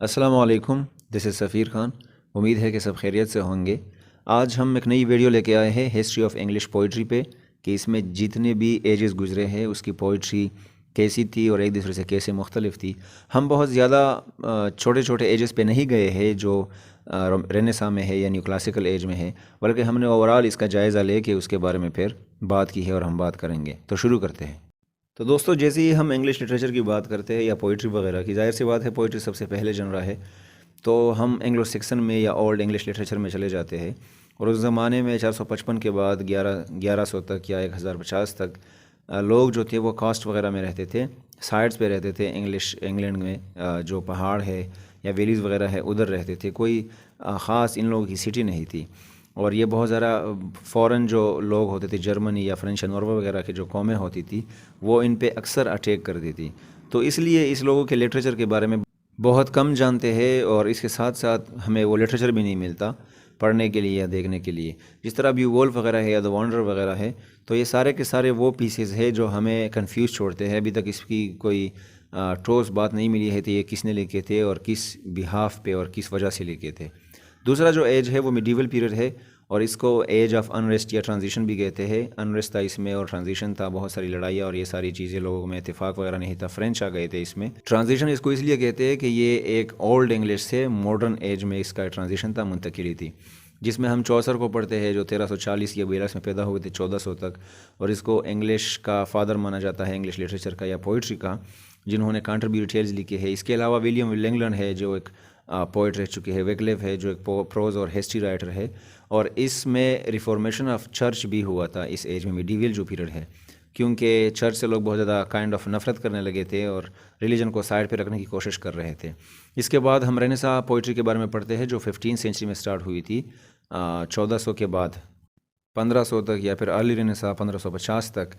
السلام علیکم، دس از سفیر خان۔ امید ہے کہ سب خیریت سے ہوں گے۔ آج ہم ایک نئی ویڈیو لے کے آئے ہیں ہسٹری آف انگلش پوئٹری پہ، کہ اس میں جتنے بھی ایجز گزرے ہیں اس کی پوئٹری کیسی تھی اور ایک دوسرے سے کیسے مختلف تھی۔ ہم بہت زیادہ چھوٹے چھوٹے ایجز پہ نہیں گئے ہیں جو رینیساں میں ہے یا نیو کلاسیکل ایج میں ہے، بلکہ ہم نے اوورال اس کا جائزہ لے کے اس کے بارے میں پھر بات کی ہے اور ہم بات کریں گے۔ تو شروع کرتے ہیں۔ تو دوستو، جیسے ہی ہم انگلش لٹریچر کی بات کرتے ہیں یا پوئٹری وغیرہ کی، ظاہر سی بات ہے پوئٹری سب سے پہلے جنرا ہے، تو ہم اینگلو سیکسن میں یا اولڈ انگلش لٹریچر میں چلے جاتے ہیں، اور اس زمانے میں 455 کے بعد 1100 تک یا 1050 تک لوگ جو تھے وہ کاسٹ وغیرہ میں رہتے تھے، سائڈس پہ رہتے تھے انگلینڈ میں، جو پہاڑ ہے یا ویلیز وغیرہ ہے ادھر رہتے تھے، کوئی خاص ان لوگوں کی سٹی نہیں تھی۔ اور یہ بہت زیادہ فورن جو لوگ ہوتے تھے، جرمنی یا فرینچ ناروے وغیرہ کی جو قومیں ہوتی تھی، وہ ان پہ اکثر اٹیک کرتی تھی، تو اس لیے اس لوگوں کے لٹریچر کے بارے میں بہت کم جانتے ہیں، اور اس کے ساتھ ساتھ ہمیں وہ لٹریچر بھی نہیں ملتا پڑھنے کے لیے یا دیکھنے کے لیے۔ جس طرح بیو وولف وغیرہ ہے یا دا وانڈر وغیرہ ہے، تو یہ سارے کے سارے وہ پیسز ہے جو ہمیں کنفیوز چھوڑتے ہیں۔ ابھی تک اس کی کوئی ٹھوس بات نہیں ملی ہے کہ یہ کس نے لکھے تھے اور کس بہاف پہ اور کس وجہ سے لکھے تھے۔ دوسرا جو ایج ہے وہ میڈیول پیریڈ ہے، اور اس کو ایج آف انریسٹ یا ٹرانزیشن بھی کہتے ہیں۔ انریسٹ تھا اس میں اور ٹرانزیشن تھا، بہت ساری لڑائیاں اور یہ ساری چیزیں، لوگوں میں اتفاق وغیرہ نہیں تھا، فرینچ آ گئے تھے اس میں۔ ٹرانزیشن اس کو اس لیے کہتے ہیں کہ یہ ایک اولڈ انگلش سے ماڈرن ایج میں اس کا ٹرانزیشن تھا، منتقلی تھی، جس میں ہم چوسر کو پڑھتے ہیں جو 1340 یا 42 میں پیدا ہوئے تھے 1400 تک، اور اس کو انگلش کا فادر مانا جاتا ہے، انگلش لٹریچر کا یا پوئٹری کا، جنہوں نے کانٹربیوری ٹیلز لکھے ہیں۔ اس کے علاوہ ولیم لنگلن ہے جو ایک پوئٹ رہ چکے ہیں، ویکلیف ہے جو ایک پروز اور ہسٹری رائٹر ہے، اور اس میں ریفارمیشن آف چرچ بھی ہوا تھا اس ایج میں، میڈیول جو پیریڈ ہے، کیونکہ چرچ سے لوگ بہت زیادہ کائنڈ آف نفرت کرنے لگے تھے اور ریلیجن کو سائڈ پہ رکھنے کی کوشش کر رہے تھے۔ اس کے بعد ہم رینیساں پوئٹری کے بارے میں پڑھتے ہیں جو 15 سینچری میں سٹارٹ ہوئی تھی، 1400 کے بعد 1500 تک، یا پھر ارلی رینیساں 1550 تک۔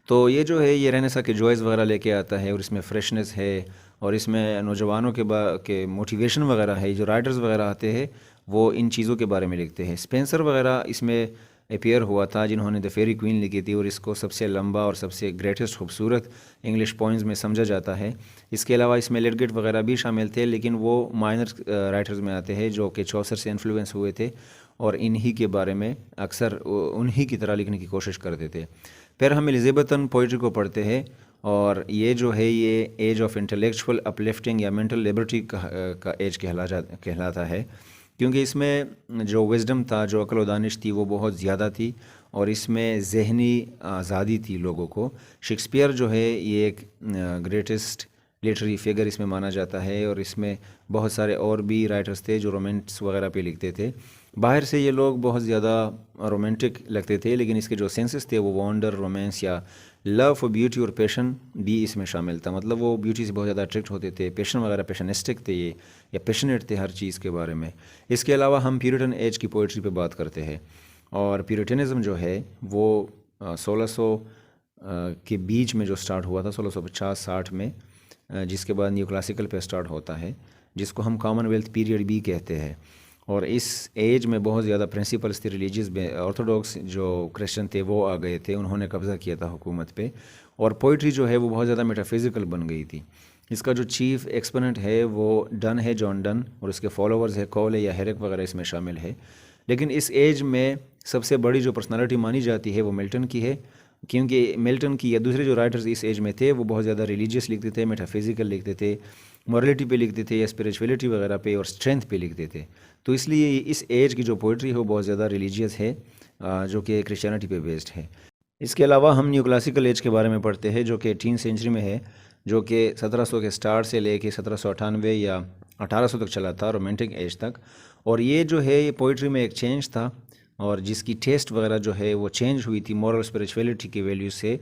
تو یہ جو ہے یہ رینیساں کے جوائز وغیرہ لے کے آتا ہے، اور اس میں فریشنس ہے، اور اس میں نوجوانوں کے موٹیویشن وغیرہ ہے۔ جو رائٹرز وغیرہ آتے ہیں وہ ان چیزوں کے بارے میں لکھتے ہیں۔ اسپینسر وغیرہ اس میں اپیئر ہوا تھا، جنہوں نے دی فیری کوئین لکھی تھی، اور اس کو سب سے لمبا اور سب سے گریٹسٹ خوبصورت انگلش پوئمز میں سمجھا جاتا ہے۔ اس کے علاوہ اس میں لیڈگیٹ وغیرہ بھی شامل تھے، لیکن وہ مائنر رائٹرز میں آتے ہیں جو کہ چوسر سے انفلوئنس ہوئے تھے، اور انہی کے بارے میں اکثر انہی کی طرح لکھنے کی کوشش کرتے تھے۔ پھر ہم الزبتھن پوئٹری کو پڑھتے ہیں، اور یہ جو ہے یہ ایج آف انٹلیکچول اپلفٹنگ یا مینٹل لبرٹی کا ایج کہلاتا ہے، کیونکہ اس میں جو وزڈم تھا، جو عقل و دانش تھی، وہ بہت زیادہ تھی، اور اس میں ذہنی آزادی تھی لوگوں کو۔ شیکسپیئر جو ہے یہ ایک گریٹسٹ لٹری فگر اس میں مانا جاتا ہے، اور اس میں بہت سارے اور بھی رائٹرز تھے جو رومانٹس وغیرہ پہ لکھتے تھے۔ باہر سے یہ لوگ بہت زیادہ رومانٹک لگتے تھے، لیکن اس کے جو سینسز تھے وہ وانڈر، رومانس یا لو فور بیوٹی اور پیشن بھی اس میں شامل تھا۔ مطلب وہ بیوٹی سے بہت زیادہ اٹریکٹ ہوتے تھے، پیشن وغیرہ پیشنسٹک تھے یہ، یا پیشنیٹ تھے ہر چیز کے بارے میں۔ اس کے علاوہ ہم پیریٹن ایج کی پوئٹری پہ بات کرتے ہیں، اور پیریٹنزم جو ہے وہ 1600 کے بیچ میں جو سٹارٹ ہوا تھا، 1650-60 میں، جس کے بعد نیو کلاسیکل پہ سٹارٹ ہوتا ہے، جس کو ہم کامن ویلتھ پیریڈ بھی کہتے ہیں۔ اور اس ایج میں بہت زیادہ پرنسپلس تھے ریلیجیس، آرتھوڈاکس جو کرسچن تھے وہ آ گئے تھے، انہوں نے قبضہ کیا تھا حکومت پہ، اور پوئٹری جو ہے وہ بہت زیادہ میٹافزیکل بن گئی تھی۔ اس کا جو چیف ایکسپوننٹ ہے وہ ڈن ہے، جان ڈن، اور اس کے فالوورز ہے کولے یا ہیرک وغیرہ اس میں شامل ہے۔ لیکن اس ایج میں سب سے بڑی جو پرسنالٹی مانی جاتی ہے وہ ملٹن کی ہے، کیونکہ ملٹن کی یا دوسرے جو رائٹرز اس ایج میں تھے وہ بہت زیادہ ریلیجیس لکھتے تھے، میٹافزیکل لکھتے تھے، مورلٹی پہ لکھتے تھے، یا اسپریچولیٹی وغیرہ پہ اور اسٹرینتھ پہ لکھتے تھے۔ تو اس لیے اس ایج کی جو پوئٹری ہے وہ بہت زیادہ ریلیجیس ہے، جو کہ کرسچینٹی پہ بیسڈ ہے۔ اس کے علاوہ ہم نیو کلاسیکل ایج کے بارے میں پڑھتے ہیں، جو کہ 18 سینچری میں ہے، جو کہ 1700 کے سٹارٹ سے لے کے 1798 یا 1800 تک چلا تھا، رومانٹک ایج تک۔ اور یہ جو ہے یہ پوئٹری میں ایک چینج تھا، اور جس کی ٹیسٹ وغیرہ جو ہے وہ چینج ہوئی تھی مورل اسپریچولیٹی کی ویلیو سے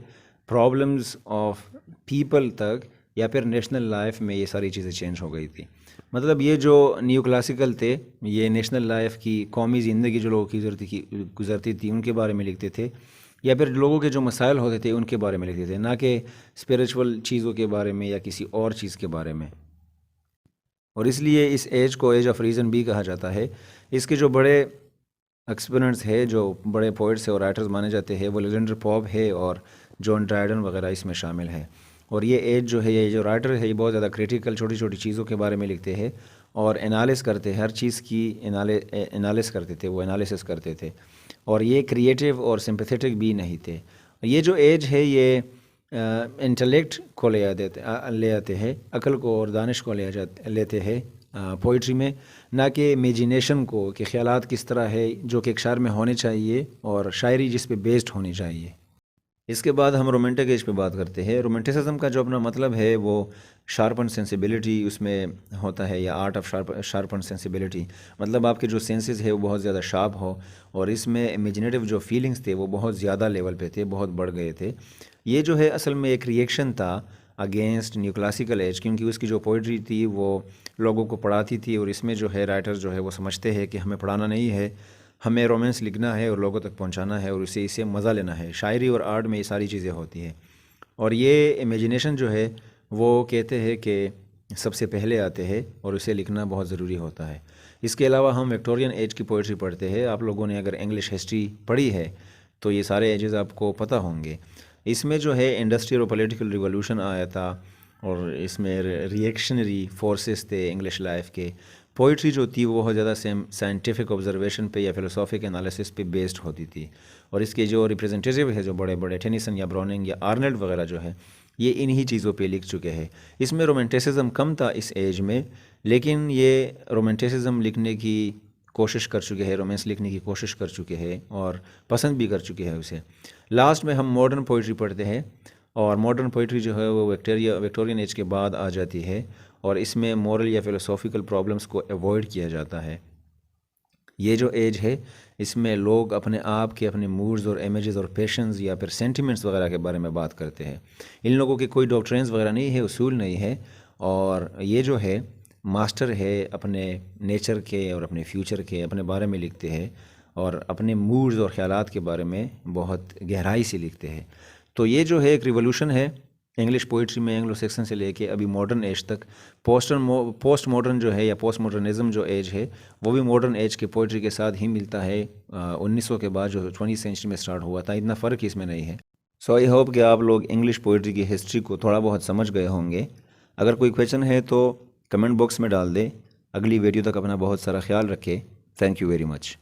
پرابلمز آف پیپل تک، یا پھر نیشنل لائف میں یہ ساری چیزیں چینج ہو گئی تھی۔ مطلب یہ جو نیو کلاسیکل تھے یہ نیشنل لائف کی، قومی زندگی جو لوگوں کی گزرتی تھی ان کے بارے میں لکھتے تھے، یا پھر لوگوں کے جو مسائل ہوتے تھے ان کے بارے میں لکھتے تھے، نہ کہ اسپریچول چیزوں کے بارے میں یا کسی اور چیز کے بارے میں۔ اور اس لیے اس ایج کو ایج آف ریزن بھی کہا جاتا ہے۔ اس کے جو بڑے ایکسپوننٹس ہے، جو بڑے پوئٹس اور رائٹرز مانے جاتے ہیں، وہ لیجنڈر پوپ ہے اور جان ڈرائیڈن وغیرہ اس میں شامل ہے۔ اور یہ ایج جو ہے، یہ جو رائٹر ہے، یہ بہت زیادہ کریٹیکل چھوٹی چھوٹی چیزوں کے بارے میں لکھتے ہیں، اور انالس کرتے، ہر چیز کی انالس کرتے تھے، وہ انالیسس کرتے تھے، اور یہ کریٹیو اور سمپیتھیٹک بھی نہیں تھے۔ یہ جو ایج ہے یہ انٹلیکٹ کو لے آتے ہیں، عقل کو اور دانش کو لیتے ہیں پوئٹری میں، نہ کہ امیجینیشن کو، کہ خیالات کس طرح ہے جو کہ ایک شاعر میں ہونے چاہیے اور شاعری جس پہ بیسڈ ہونی چاہیے۔ اس کے بعد ہم رومانٹک ایج پہ بات کرتے ہیں۔ رومانٹسزم کا جو اپنا مطلب ہے وہ شارپن سینسیبلٹی اس میں ہوتا ہے، یا آرٹ آف شارپن سینسیبلٹی، مطلب آپ کے جو سینسز ہے وہ بہت زیادہ شارپ ہو، اور اس میں امیجنیٹو جو فیلنگز تھے وہ بہت زیادہ لیول پہ تھے، بہت بڑھ گئے تھے۔ یہ جو ہے اصل میں ایک ریئیکشن تھا اگینسٹ نیو کلاسیکل ایج، کیونکہ اس کی جو پوئٹری تھی وہ لوگوں کو پڑھاتی تھی، اور اس میں جو ہے رائٹر جو ہے وہ سمجھتے ہیں کہ ہمیں پڑھانا نہیں ہے، ہمیں رومانس لکھنا ہے اور لوگوں تک پہنچانا ہے، اور اسے مزہ لینا ہے۔ شاعری اور آرٹ میں یہ ساری چیزیں ہوتی ہیں، اور یہ امیجنیشن جو ہے وہ کہتے ہیں کہ سب سے پہلے آتے ہیں، اور اسے لکھنا بہت ضروری ہوتا ہے۔ اس کے علاوہ ہم وکٹورین ایج کی پوئٹری پڑھتے ہیں۔ آپ لوگوں نے اگر انگلش ہسٹری پڑھی ہے تو یہ سارے ایجز آپ کو پتہ ہوں گے۔ اس میں جو ہے انڈسٹریل اور پولیٹیکل ریولوشن آیا تھا، اور اس میں ریئیکشنری فورسز تھے انگلش لائف کے۔ پوئٹری جو تھی وہ بہت زیادہ سائنٹیفک آبزرویشن پہ یا فلسافک انالیسس پہ بیسڈ ہوتی تھی، اور اس کے جو ریپرزنٹیٹیو ہے جو بڑے بڑے ٹینیسن یا براؤننگ یا آرنلڈ وغیرہ جو ہے، یہ انہی چیزوں پہ لکھ چکے ہیں۔ اس میں رومانٹسزم کم تھا اس ایج میں، لیکن یہ رومانٹسزم لکھنے کی کوشش کر چکے ہیں، رومانس لکھنے کی کوشش کر چکے ہیں، اور پسند بھی کر چکے ہیں اسے۔ لاسٹ میں ہم ماڈرن پوئٹری پڑھتے ہیں، اور ماڈرن پوئٹری جو ہے وہ وکٹورین ایج کے بعد آ جاتی ہے، اور اس میں مورل یا فلسافیکل پرابلمس کو ایوائڈ کیا جاتا ہے۔ یہ جو ایج ہے اس میں لوگ اپنے آپ کے اپنے موڈز اور امیجز اور پیشنز یا پھر سینٹیمنٹس وغیرہ کے بارے میں بات کرتے ہیں۔ ان لوگوں کے کوئی ڈاکٹرینز وغیرہ نہیں ہے، اصول نہیں ہے، اور یہ جو ہے ماسٹر ہے اپنے نیچر کے اور اپنے فیوچر کے اپنے بارے میں لکھتے ہیں، اور اپنے موڈز اور خیالات کے بارے میں بہت گہرائی سے لکھتے ہیں۔ تو یہ جو ہے ایک ریولوشن ہے انگلش پوئٹری میں، اینگلو سیکسن سے لے کے ابھی ماڈرن ایج تک۔ پوسٹ ماڈرن جو ہے یا پوسٹ ماڈرنزم جو ایج ہے وہ بھی ماڈرن ایج کے پوئٹری کے ساتھ ہی ملتا ہے، 1900 کے بعد جو 20 سینچری میں سٹارٹ ہوا تھا، اتنا فرق اس میں نہیں ہے۔ سو آئی ہوپ کہ آپ لوگ انگلش پوئٹری کی ہسٹری کو تھوڑا بہت سمجھ گئے ہوں گے۔ اگر کوئی کویشچن ہے تو کمنٹ باکس میں ڈال دیں۔ اگلی ویڈیو تک اپنا بہت سارا خیال رکھے۔ Thank you very much.